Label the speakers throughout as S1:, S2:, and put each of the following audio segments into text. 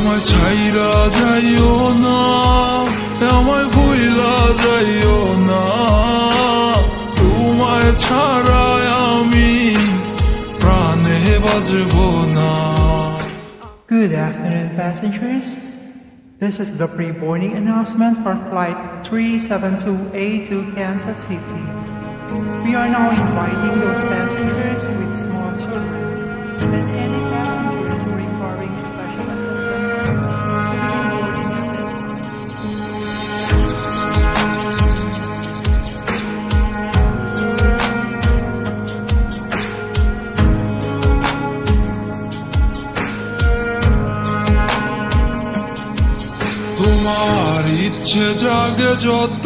S1: আমায় ছাইরা যাইও না, আমায় ভুইলা যাইও না, তোমায় ছাড়া আমি প্রাণে বাঁচব না।
S2: Good afternoon, passengers. This is the pre-boarding announcement for flight 372A to Kansas City. We are now inviting those passengers with small children and any passengers requiring special assistance to begin boarding at this time.
S1: তোমার ইচ্ছে জাগে যত,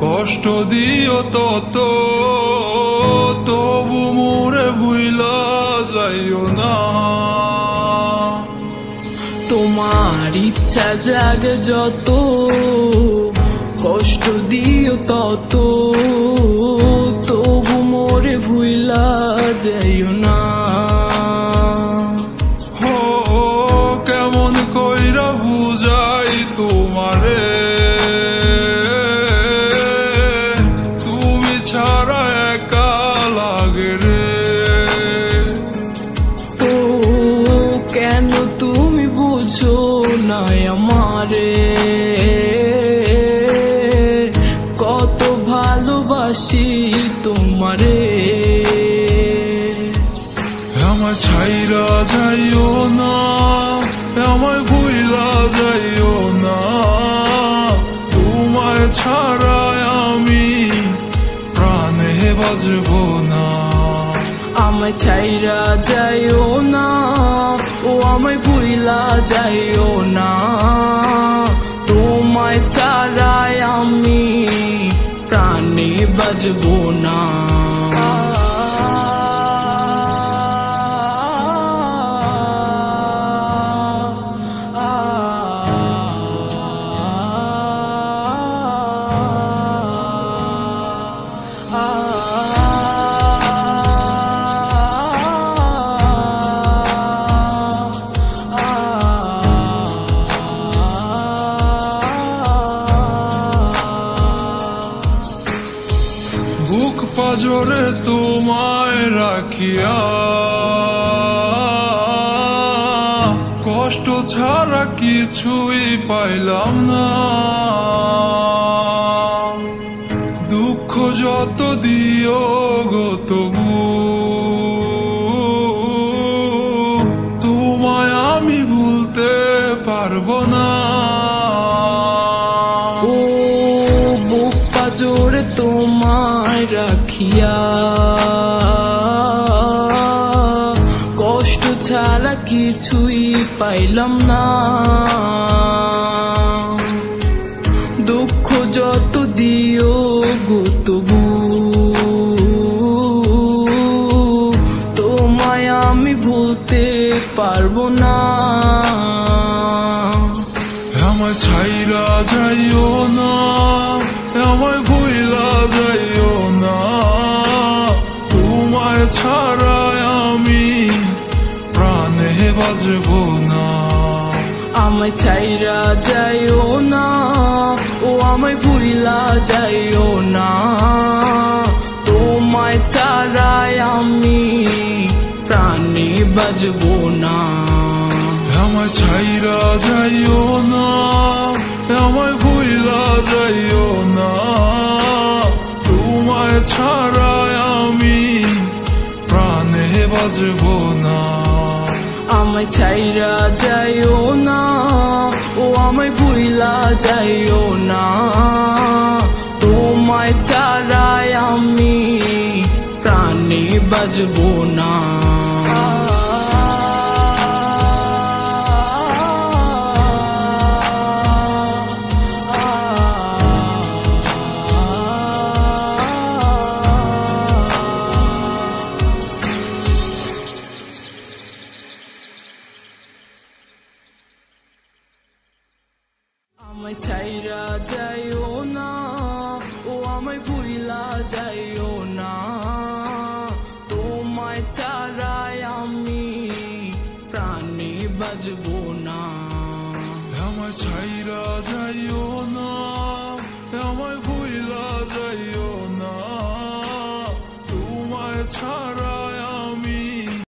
S1: কষ্ট দিও তত, তবু মোরে ভুইলা যাইও না।
S3: তোমার ইচ্ছা জাগে যত, কষ্ট দিও তত, তবু মোরে ভুইলা যাইও না।
S1: কেমন কইরা বুঝাই তোমারে, তুমি ছাড়া একা লাগে রে।
S3: তো কেন তুমি বুঝো না আমারে, কত ভালোবাসি তোমারে।
S1: আমায় ছাইরা যাইও না, আমায় ভুইলা যাইও না, তোমায় ছাড়া আমি প্রাণে বাঁচব না।
S3: আমায় ছাইরা যাইও না, ও আমায় ভুইলা যাইও না, তোমায় ছাড়া আমি প্রাণে বাঁচব না।
S1: বুক পাজরে তোমায় রাখিয়া, কষ্ট ছাড়া কিছুই পাইলাম না। দুঃখ যত দিও গো তবু তোমায় আমি ভুলতে পারবো না।
S3: ও বুক পাজরে তোমায় রাখিয়া, কষ্ট ছাড়া কিছুই পাইলাম না। দুঃখ যত দিও গো তবু তোমায় আমি ভুলতে পারবো না।
S1: আমায় ছাইরা যাইও না, আমায় ভুইলা যাইও না, তোমায় ছাড়া আমি প্রাণে বাঁচব না।
S3: আমায় ছাইরা যাইও না, ও আমায় ভুইলা যাইও না, তোমায় ছাড়া আমি প্রাণে বাঁচব না।
S1: আমায় ছাইরা যাইও না, আমায় ভুইলা যাইও না, তোমায় ছাড়া আমি প্রাণে বাঁচব না।
S3: আমায় ছাইরা যাইও না, ও আমায় ভুইলা যাইও না, তোমায় ছাড়া আমি প্রাণে বাঁচব না। আমায় ছাইরা যাইও না, ও আমায় ভুইলা যাইও না, তোমায় ছাড়া আমি প্রাণে বাজবো না
S1: আমায় ছাইরা যাইও না আমায় ভুইলা যাইও না তোমায় ছাড়া